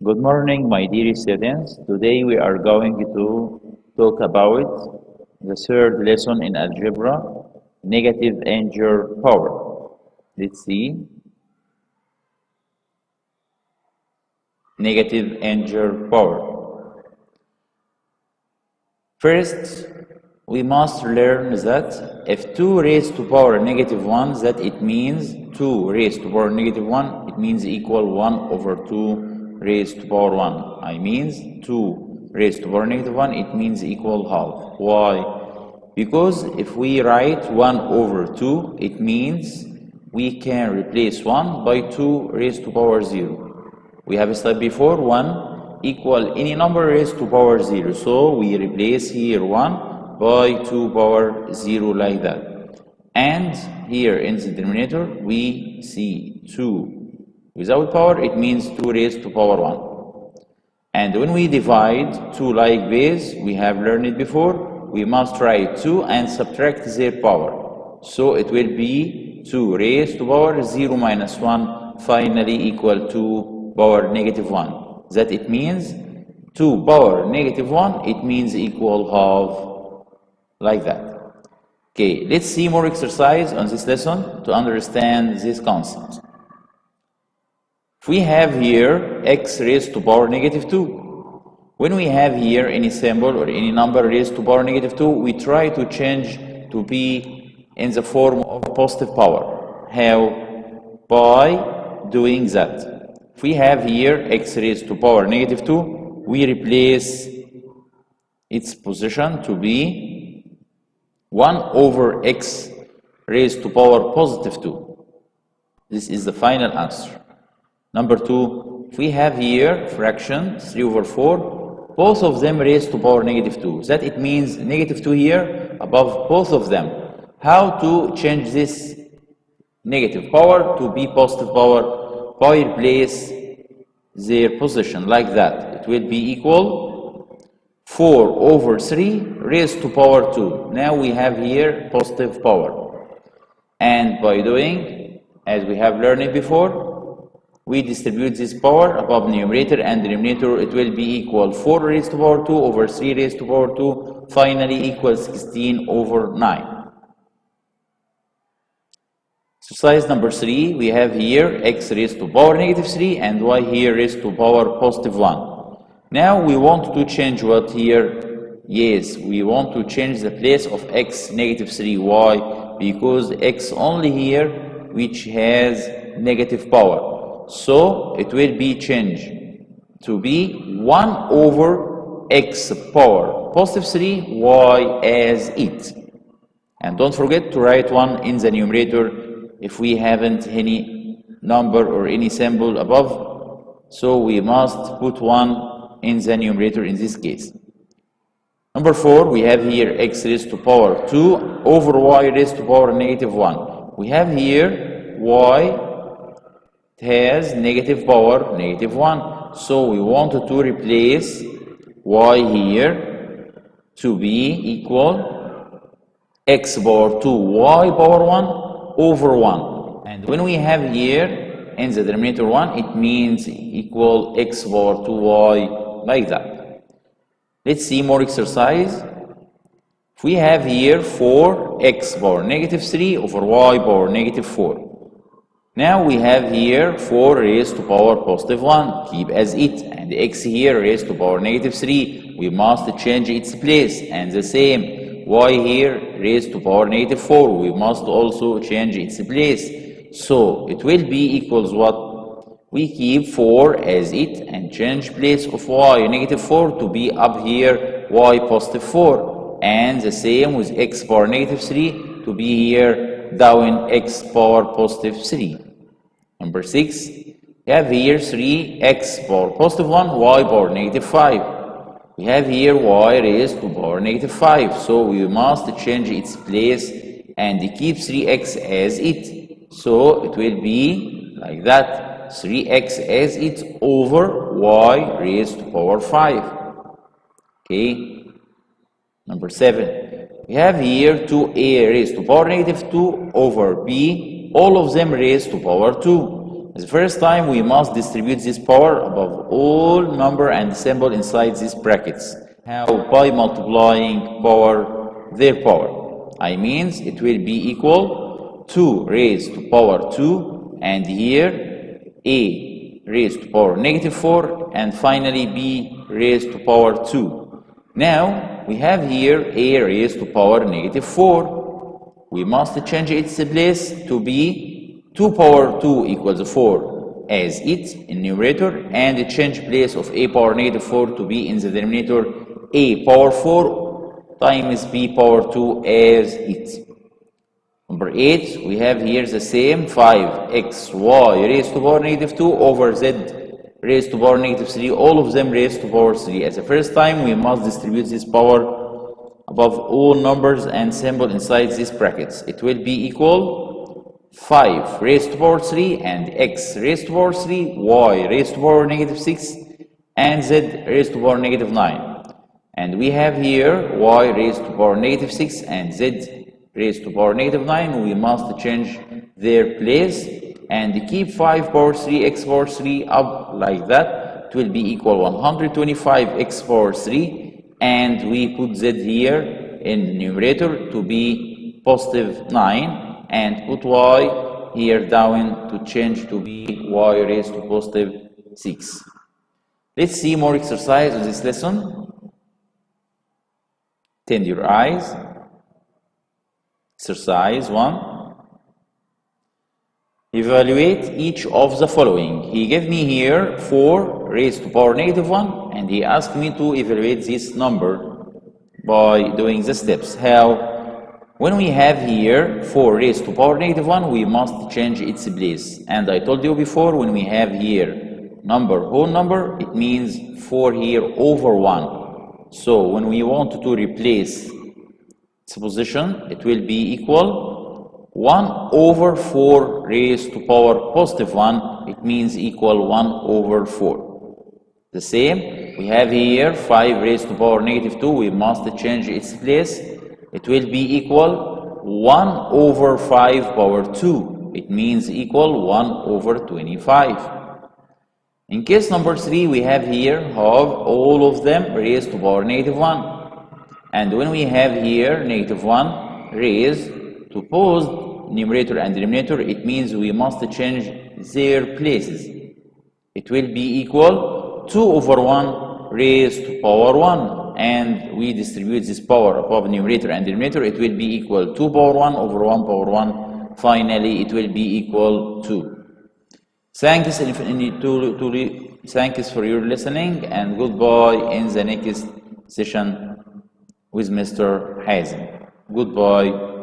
Good morning, my dear students. Today we are going to talk about the third lesson in algebra, negative integer power. Let's see, negative integer power. First, we must learn that if 2 raised to power negative 1, that it means 2 raised to power negative 1, it means equal 1 over 2 raised to power 1. I means 2 raised to power negative 1, it means equal half. Why? Because if we write 1 over 2, it means we can replace 1 by 2 raised to power 0. We have studied before 1 equal any number raised to power 0. So we replace here 1 by 2 power 0 like that. And here in the denominator we see 2 without power, it means 2 raised to power 1. And when we divide 2 like base, we have learned it before, we must write 2 and subtract their power. So it will be 2 raised to power 0 minus 1 finally equal to power negative 1. That it means 2 power negative 1, it means equal half like that. Okay, let's see more exercise on this lesson to understand this concept. If we have here x raised to power negative 2, when we have here any symbol or any number raised to power negative 2, we try to change to be in the form of positive power. How? By doing that. If we have here x raised to power negative 2, we replace its position to be 1 over x raised to power positive 2. This is the final answer. Number 2, if we have here fraction 3 over 4, both of them raised to power negative 2. That it means negative 2 here above both of them. How to change this negative power to be positive power? By replace their position like that. It will be equal 4 over 3 raised to power 2. Now we have here positive power. And by doing, as we have learned before, we distribute this power above numerator and denominator. It will be equal 4 raised to power 2 over 3 raised to power 2, finally equals 16 over 9. Exercise number 3, we have here x raised to power negative 3 and y here raised to power positive 1. Now we want to change what here? Yes, we want to change the place of x negative 3. Why? Because x only here which has negative power. So it will be changed to be 1 over x power positive 3, y as it. And don't forget to write 1 in the numerator if we haven't any number or any symbol above. So we must put 1 in the numerator in this case. Number 4, we have here x raised to power 2 over y raised to power negative 1. We have here y has negative power negative 1. So we wanted to replace y here to be equal x power 2 y power 1 over 1. And when we have here in the denominator 1, it means equal x power 2y like that. Let's see more exercise. If we have here 4x power negative 3 over y power negative 4. Now we have here 4 raised to power positive 1, keep as it, and x here raised to power negative 3, we must change its place, and the same, y here raised to power negative 4, we must also change its place. So it will be equals what? We keep 4 as it and change place of y negative 4 to be up here y positive 4, and the same with x power negative 3 to be here down x power positive 3. Number 6, we have here 3x power positive 1, y power negative 5. We have here y raised to power negative 5, so we must change its place and keep 3x as it. So it will be like that, 3x as it over y raised to power 5. Okay. Number 7, we have here 2a raised to power negative 2 over b, all of them raised to power 2. The first time we must distribute this power above all number and symbol inside these brackets. How? By multiplying their power. I means it will be equal 2 raised to power 2, and here a raised to power negative 4, and finally b raised to power 2. Now we have here a raised to power negative 4. We must change its place to be 2 power 2 equals 4 as it in numerator, and change place of a power negative 4 to be in the denominator a power 4 times b power 2 as it. Number 8, we have here the same 5xy raised to power negative 2 over z raised to power negative 3, all of them raised to power 3. As the first time, we must distribute this power above all numbers and symbol inside these brackets. It will be equal 5 raised to power 3 and x raised to power 3, y raised to power negative 6, and z raised to power negative 9. And we have here y raised to power negative 6 and z raised to power negative 9. We must change their place and keep 5 power 3 x power 3 up like that. It will be equal 125 x power 3, and we put z here in numerator to be positive 9, and put y here down to change to be y raised to positive 6. Let's see more exercise on this lesson. Tend your eyes. Exercise 1. Evaluate each of the following. He gave me here 4 raised to power negative 1, and he asked me to evaluate this number by doing the steps. How? When we have here 4 raised to power negative 1, we must change its place. And I told you before, when we have here whole number, it means 4 here over 1. So when we want to replace its position, it will be equal 1 over 4 raised to power positive 1. It means equal 1 over 4. The same, we have here 5 raised to power negative 2. We must change its place. It will be equal 1 over 5 power 2. It means equal 1 over 25. In case number 3, we have here all of them raised to power negative 1. And when we have here negative 1 raised to both numerator and denominator, it means we must change their places. It will be equal 2 over 1 raised to power 1. And we distribute this power above numerator and denominator, it will be equal 2 power 1 over 1 power 1. Finally, it will be equal 2. Thanks for your listening, and goodbye in the next session with Mr. Hazem. Goodbye.